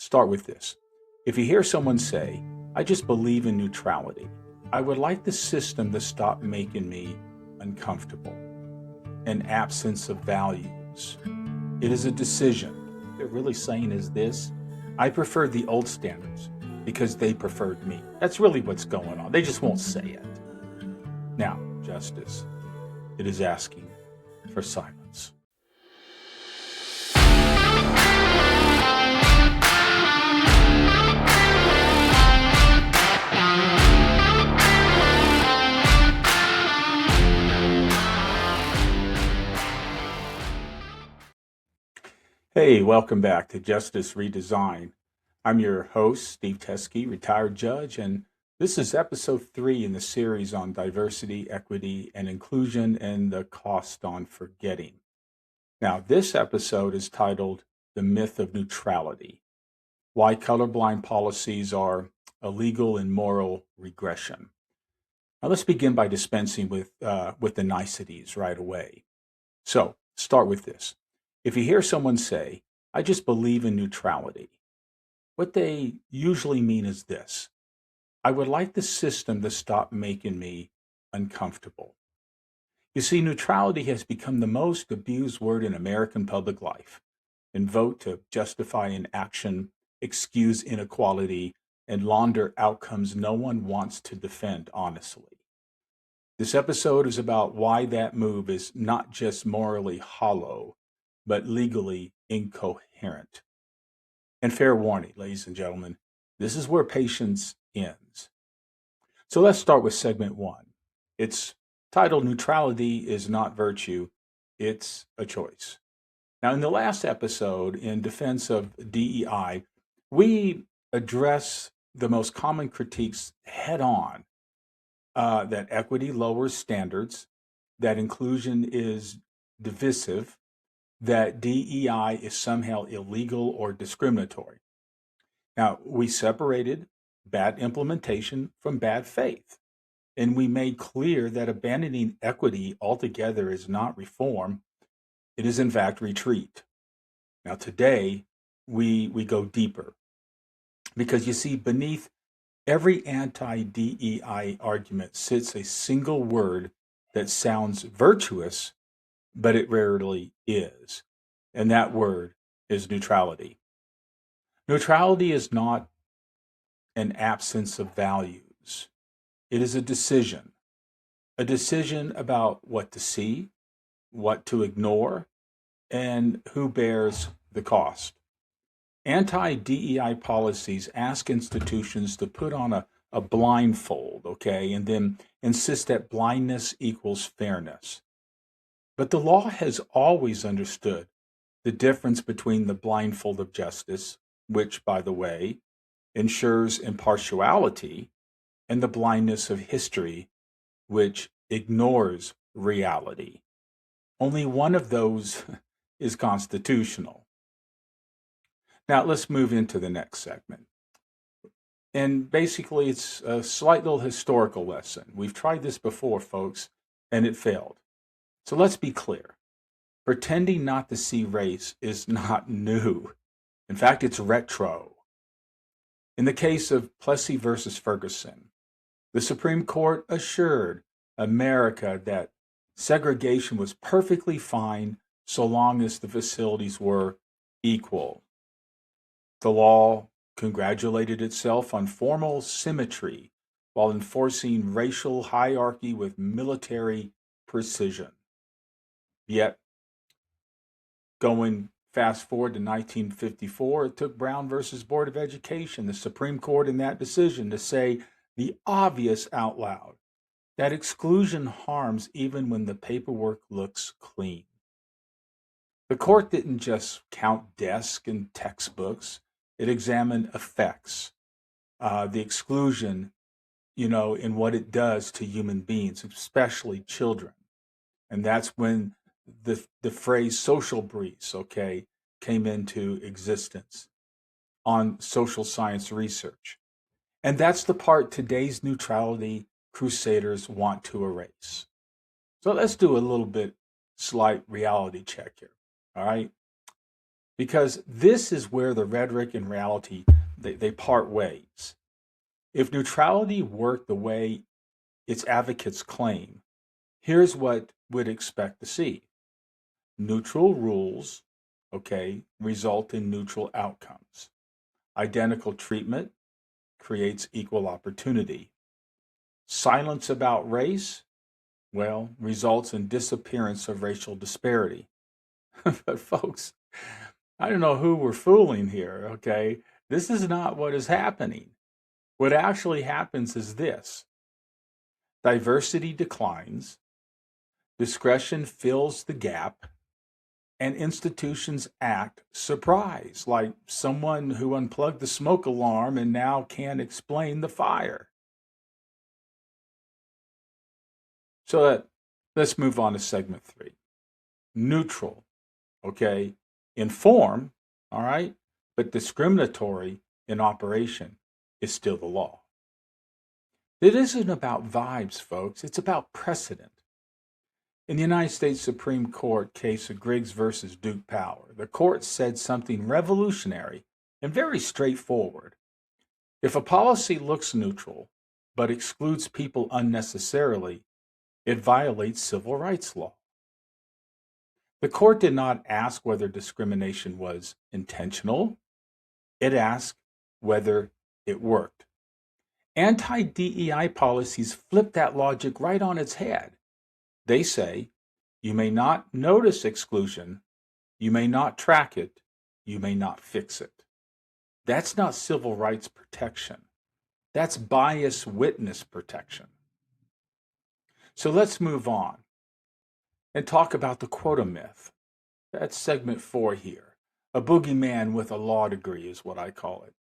start with this. If you hear someone say, I just believe in neutrality, I would like the system to stop making me uncomfortable. An absence of values. It is a decision. What they're really saying is this: I prefer the old standards because they preferred me. That's really what's going on. They just won't say it. Now, justice, it is asking for silence. Hey, welcome back to Justice Redesign. I'm your host, Steve Teskey, retired judge, and this is episode 3 in the series on diversity, equity, and inclusion and the cost on forgetting. Now, this episode is titled The Myth of Neutrality: Why Colorblind Policies Are Illegal and Moral Regression. Now, let's begin by dispensing with the niceties right away. So, start with this. If you hear someone say, I just believe in neutrality, what they usually mean is this: I would like the system to stop making me uncomfortable. You see, neutrality has become the most abused word in American public life, invoked to justify an action, excuse inequality, and launder outcomes no one wants to defend honestly. This episode is about why that move is not just morally hollow, but legally incoherent. And fair warning, ladies and gentlemen, this is where patience ends. So let's start with segment 1. It's titled Neutrality is Not Virtue, It's a Choice. Now, in the last episode, in defense of DEI, we address the most common critiques head on, that equity lowers standards, that inclusion is divisive, that DEI is somehow illegal or discriminatory. Now, we separated bad implementation from bad faith, and we made clear that abandoning equity altogether is not reform, it is in fact retreat. Now, today, we go deeper because you see, beneath every anti DEI argument sits a single word that sounds virtuous, but it rarely is. And that word is neutrality. Neutrality is not an absence of values. It is a decision about what to see, what to ignore, and who bears the cost. Anti-DEI policies ask institutions to put on a blindfold, okay, and then insist that blindness equals fairness. But the law has always understood the difference between the blindfold of justice, which, by the way, ensures impartiality, and the blindness of history, which ignores reality. Only one of those is constitutional. Now, let's move into the next segment. And basically, it's a slight little historical lesson. We've tried this before, folks, and it failed. So let's be clear. Pretending not to see race is not new. In fact, it's retro. In the case of Plessy versus Ferguson, the Supreme Court assured America that segregation was perfectly fine so long as the facilities were equal. The law congratulated itself on formal symmetry while enforcing racial hierarchy with military precision. Yet, going fast forward to 1954, it took Brown versus Board of Education, the Supreme Court, in that decision to say the obvious out loud, that exclusion harms even when the paperwork looks clean. The court didn't just count desks and textbooks, it examined effects, the exclusion, in what it does to human beings, especially children. And that's when the phrase social briefs, okay, came into existence on social science research. And that's the part today's neutrality crusaders want to erase. So let's do a little bit slight reality check here. All right. because this is where the rhetoric and reality they part ways. If neutrality worked the way its advocates claim, here's what we'd expect to see. Neutral rules, okay, result in neutral outcomes. Identical treatment creates equal opportunity. Silence about race, well, results in disappearance of racial disparity. But folks, I don't know who we're fooling here, okay? This is not what is happening. What actually happens is this: diversity declines, discretion fills the gap, and institutions act surprised, like someone who unplugged the smoke alarm and now can't explain the fire. Let's move on to segment 3. Neutral, okay, in form, all right, but discriminatory in operation is still the law. It isn't about vibes, folks. It's about precedent. In the United States Supreme Court case of Griggs versus Duke Power, the court said something revolutionary and very straightforward. If a policy looks neutral but excludes people unnecessarily, it violates civil rights law. The court did not ask whether discrimination was intentional. It asked whether it worked. Anti-DEI policies flip that logic right on its head. They say, you may not notice exclusion, you may not track it, you may not fix it. That's not civil rights protection. That's bias witness protection. So let's move on and talk about the quota myth. That's segment 4 here. A boogeyman with a law degree is what I call it.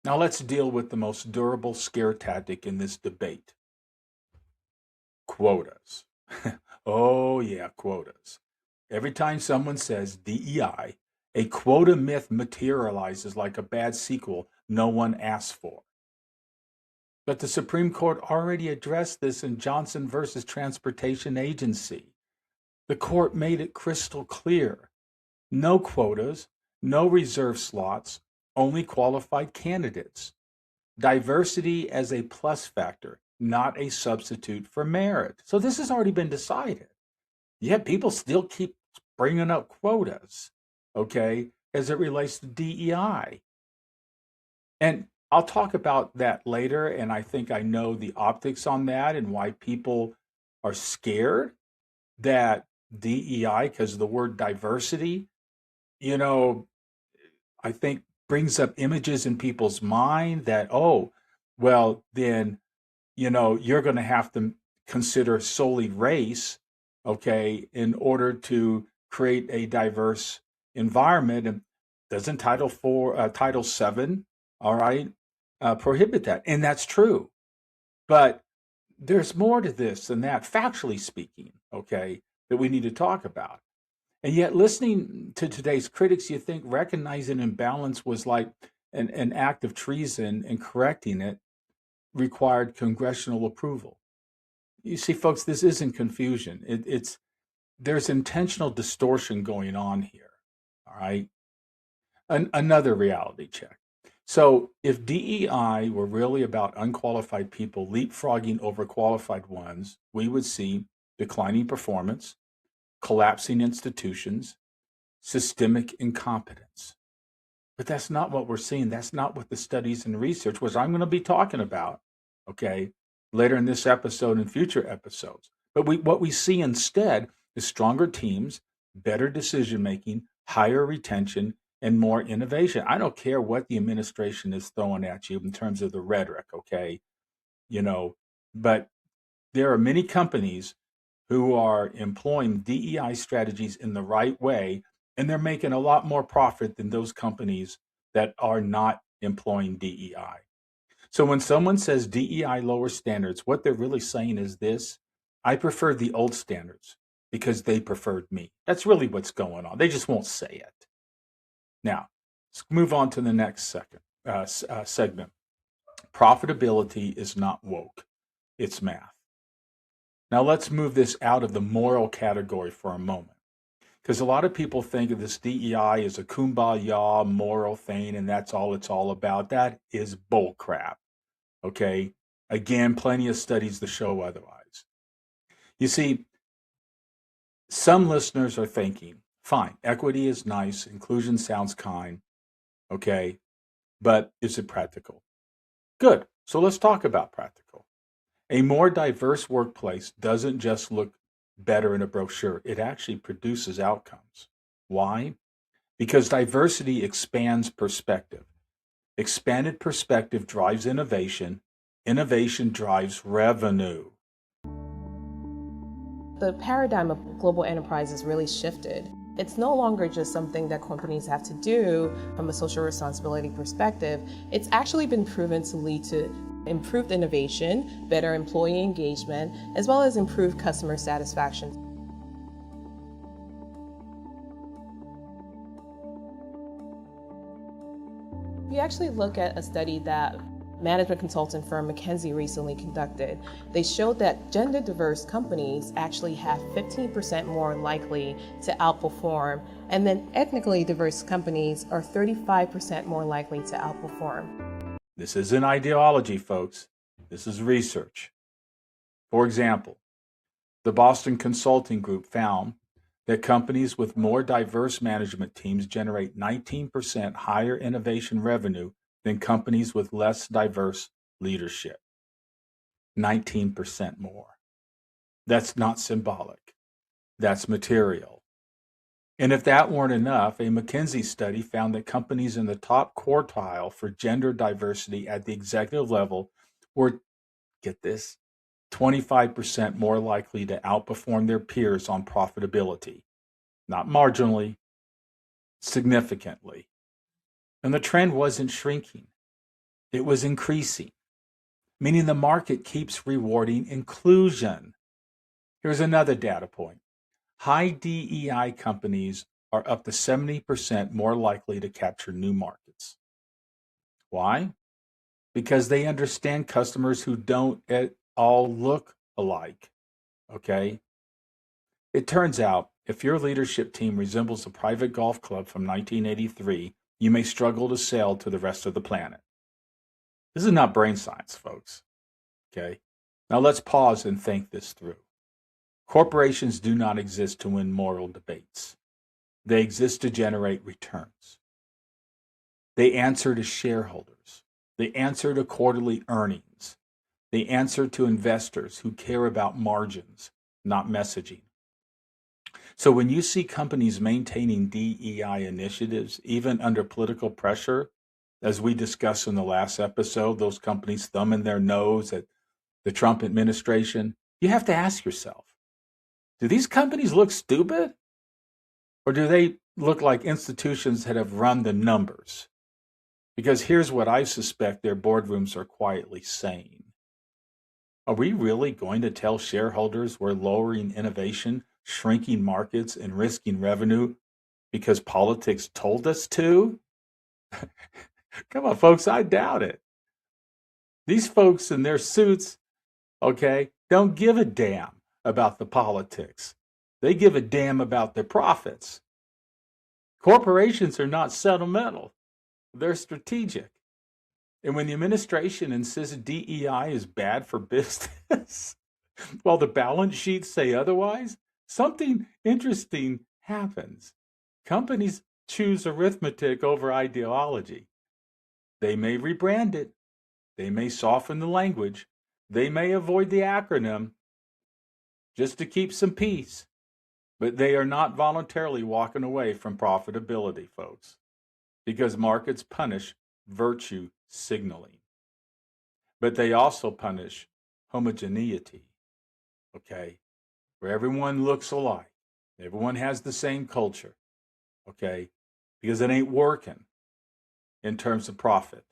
Now let's deal with the most durable scare tactic in this debate: quotas. Oh, yeah, quotas. Every time someone says DEI, a quota myth materializes like a bad sequel no one asked for. But the Supreme Court already addressed this in Johnson versus Transportation Agency. The court made it crystal clear: no quotas, no reserve slots, only qualified candidates. Diversity as a plus factor, not a substitute for merit. So this has already been decided. Yet people still keep bringing up quotas, okay, as it relates to DEI. And I'll talk about that later, and I think I know the optics on that and why people are scared that DEI, because the word diversity, you know, I think brings up images in people's mind that, oh, well, then, you're going to have to consider solely race, okay, in order to create a diverse environment. And doesn't Title 7, all right, prohibit that? And that's true. But there's more to this than that, factually speaking, okay, that we need to talk about. And yet, listening to today's critics, you think recognizing imbalance was like an act of treason, and correcting it required congressional approval. You see, folks, this isn't confusion. There's intentional distortion going on here. All right. Another reality check. So, if DEI were really about unqualified people leapfrogging over qualified ones, we would see declining performance, collapsing institutions, systemic incompetence. But that's not what we're seeing. That's not what the studies and research, which I'm going to be talking about, okay, later in this episode and future episodes. But what we see instead is stronger teams, better decision making, higher retention, and more innovation. I don't care what the administration is throwing at you in terms of the rhetoric, okay, but there are many companies who are employing DEI strategies in the right way, and they're making a lot more profit than those companies that are not employing DEI. So when someone says DEI lower standards, what they're really saying is this: I prefer the old standards because they preferred me. That's really what's going on. They just won't say it. Now, let's move on to the next segment. Profitability is not woke, it's math. Now let's move this out of the moral category for a moment, Because a lot of people think of this DEI as a kumbaya moral thing, and that's all it's all about. That is bull crap. Okay. Again, plenty of studies to show otherwise. You see, some listeners are thinking, fine, equity is nice, inclusion sounds kind, okay, but is it practical? Good. So let's talk about practical. A more diverse workplace doesn't just look better in a brochure, it actually produces outcomes. Why? Because diversity expands perspective. Expanded perspective drives innovation. Innovation drives revenue. The paradigm of global enterprise has really shifted. It's no longer just something that companies have to do from a social responsibility perspective. It's actually been proven to lead to improved innovation, better employee engagement, as well as improved customer satisfaction. We actually look at a study that management consulting firm McKinsey recently conducted. They showed that gender diverse companies actually have 15% more likely to outperform, and then ethnically diverse companies are 35% more likely to outperform. This isn't ideology, folks. This is research. For example, the Boston Consulting Group found that companies with more diverse management teams generate 19% higher innovation revenue than companies with less diverse leadership. 19% more. That's not symbolic. That's material. And if that weren't enough, a McKinsey study found that companies in the top quartile for gender diversity at the executive level were, get this, 25% more likely to outperform their peers on profitability. Not marginally, significantly. And the trend wasn't shrinking, it was increasing, meaning the market keeps rewarding inclusion. Here's another data point. High DEI companies are up to 70% more likely to capture new markets. Why? Because they understand customers who don't at all look alike. Okay? It turns out if your leadership team resembles a private golf club from 1983, you may struggle to sell to the rest of the planet. This is not brain science, folks. Okay? Now let's pause and think this through. Corporations do not exist to win moral debates. They exist to generate returns. They answer to shareholders. They answer to quarterly earnings. They answer to investors who care about margins, not messaging. So when you see companies maintaining DEI initiatives, even under political pressure, as we discussed in the last episode, those companies thumbing their nose at the Trump administration, you have to ask yourself, do these companies look stupid? Or do they look like institutions that have run the numbers? Because here's what I suspect their boardrooms are quietly saying. Are we really going to tell shareholders we're lowering innovation, shrinking markets, and risking revenue because politics told us to? Come on, folks, I doubt it. These folks in their suits, okay, don't give a damn about the politics. They give a damn about their profits. Corporations are not sentimental, they're strategic. And when the administration insists DEI is bad for business, while the balance sheets say otherwise, something interesting happens. Companies choose arithmetic over ideology. They may rebrand it, they may soften the language, they may avoid the acronym just to keep some peace, but they are not voluntarily walking away from profitability, folks, because markets punish virtue signaling, but they also punish homogeneity, okay, where everyone looks alike, everyone has the same culture, okay, because it ain't working in terms of profit.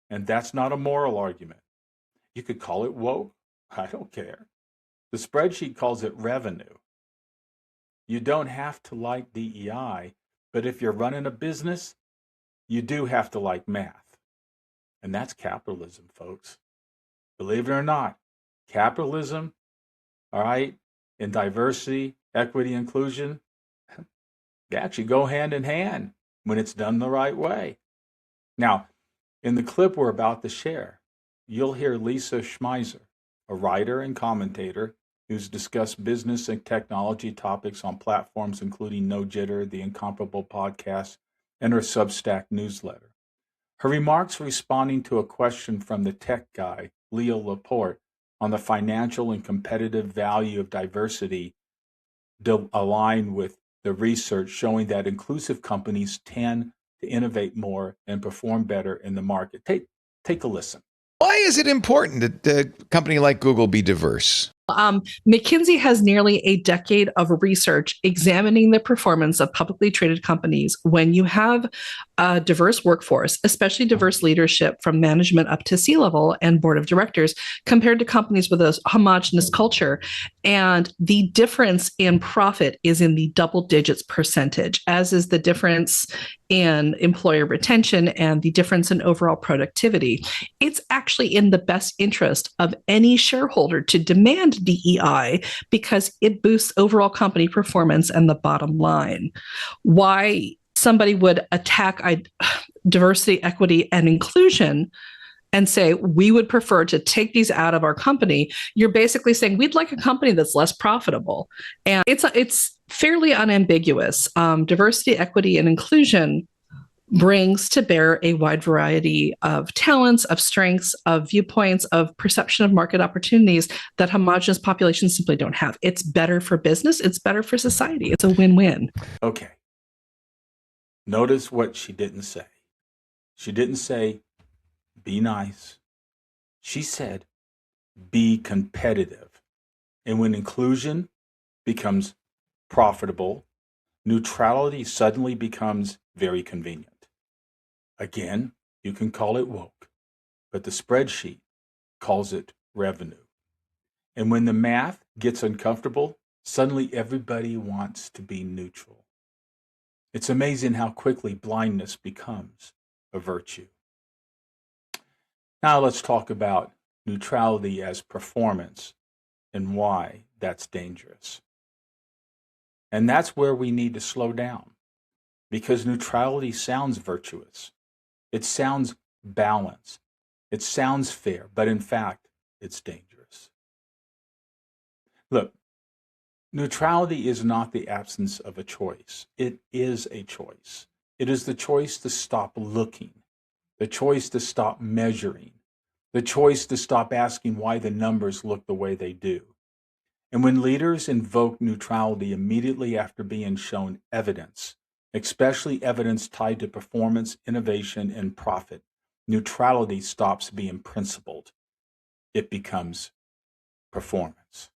And that's not a moral argument. You could call it woke. I don't care. The spreadsheet calls it revenue. You don't have to like DEI, but if you're running a business, you do have to like math. And that's capitalism, folks. Believe it or not, capitalism, all right, in diversity, equity, inclusion, They actually go hand in hand when it's done the right way. Now, in the clip we're about to share, you'll hear Lisa Schmeiser, a writer and commentator who's discussed business and technology topics on platforms including No Jitter, the Incomparable Podcast, and her Substack newsletter. Her remarks responding to a question from the tech guy, Leo Laporte, on the financial and competitive value of diversity align with the research showing that inclusive companies tend to innovate more and perform better in the market. Take a listen. Why is it important that a company like Google be diverse? McKinsey has nearly a decade of research examining the performance of publicly traded companies when you have a diverse workforce, especially diverse leadership from management up to C-level and board of directors, compared to companies with a homogenous culture. And the difference in profit is in the double digits percentage, as is the difference in employer retention and the difference in overall productivity. It's actually in the best interest of any shareholder to demand DEI because it boosts overall company performance and the bottom line. Why somebody would attack diversity, equity, and inclusion and say, we would prefer to take these out of our company, you're basically saying we'd like a company that's less profitable. And it's fairly unambiguous. Diversity, equity, and inclusion brings to bear a wide variety of talents, of strengths, of viewpoints, of perception of market opportunities that homogenous populations simply don't have. It's better for business. It's better for society. It's a win-win. Okay. Notice what she didn't say. She didn't say, be nice. She said, be competitive. And when inclusion becomes profitable, neutrality suddenly becomes very convenient. Again, you can call it woke, but the spreadsheet calls it revenue. And when the math gets uncomfortable, suddenly everybody wants to be neutral. It's amazing how quickly blindness becomes a virtue. Now let's talk about neutrality as performance and why that's dangerous. And that's where we need to slow down, because neutrality sounds virtuous. It sounds balanced. It sounds fair, but in fact, it's dangerous. Look, neutrality is not the absence of a choice. It is a choice. It is the choice to stop looking, the choice to stop measuring, the choice to stop asking why the numbers look the way they do. And when leaders invoke neutrality immediately after being shown evidence, especially evidence tied to performance, innovation, and profit, neutrality stops being principled. It becomes performance.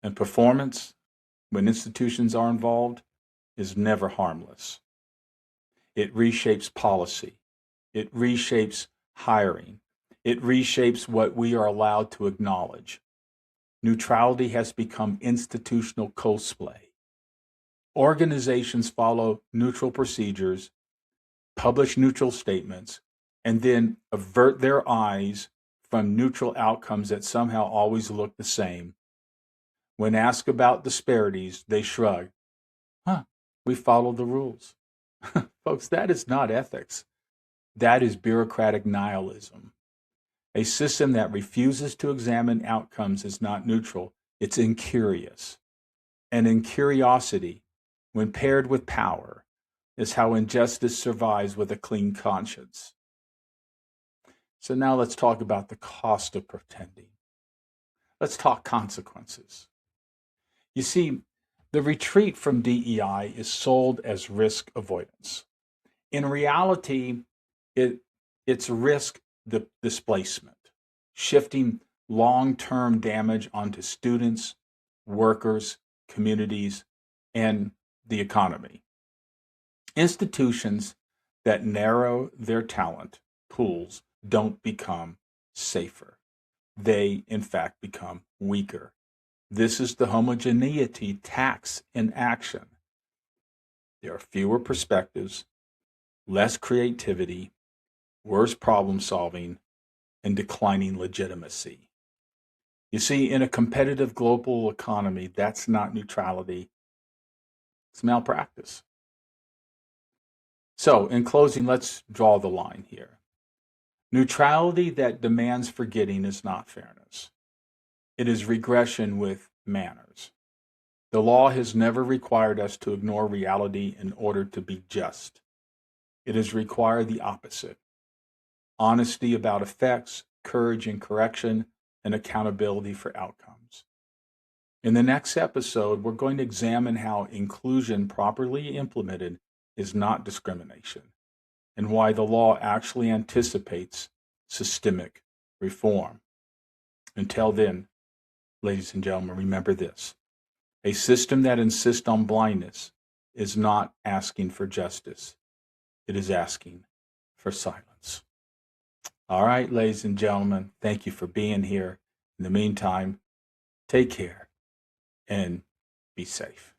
And performance, when institutions are involved, is never harmless. It reshapes policy. It reshapes hiring. It reshapes what we are allowed to acknowledge. Neutrality has become institutional cosplay. Organizations follow neutral procedures, publish neutral statements, and then avert their eyes from neutral outcomes that somehow always look the same. When asked about disparities, they shrug. We follow the rules. Folks, that is not ethics. That is bureaucratic nihilism. A system that refuses to examine outcomes is not neutral. It's incurious. And incuriosity, when paired with power, is how injustice survives with a clean conscience. So now let's talk about the cost of pretending. Let's talk consequences. You see, the retreat from DEI is sold as risk avoidance. In reality, it's risk displacement, shifting long-term damage onto students, workers, communities, and the economy. Institutions that narrow their talent pools don't become safer. They, in fact, become weaker. This is the homogeneity tax in action. There are fewer perspectives, less creativity, worse problem solving, and declining legitimacy. You see, in a competitive global economy, that's not neutrality, it's malpractice. So, in closing, let's draw the line here. Neutrality that demands forgetting is not fairness. It is regression with manners. The law has never required us to ignore reality in order to be just. It has required the opposite: honesty about effects, courage in correction, and accountability for outcomes. In the next episode, we're going to examine how inclusion properly implemented is not discrimination, and why the law actually anticipates systemic reform. Until then, ladies and gentlemen, remember this: a system that insists on blindness is not asking for justice, it is asking for silence. All right, ladies and gentlemen, thank you for being here. In the meantime, take care and be safe.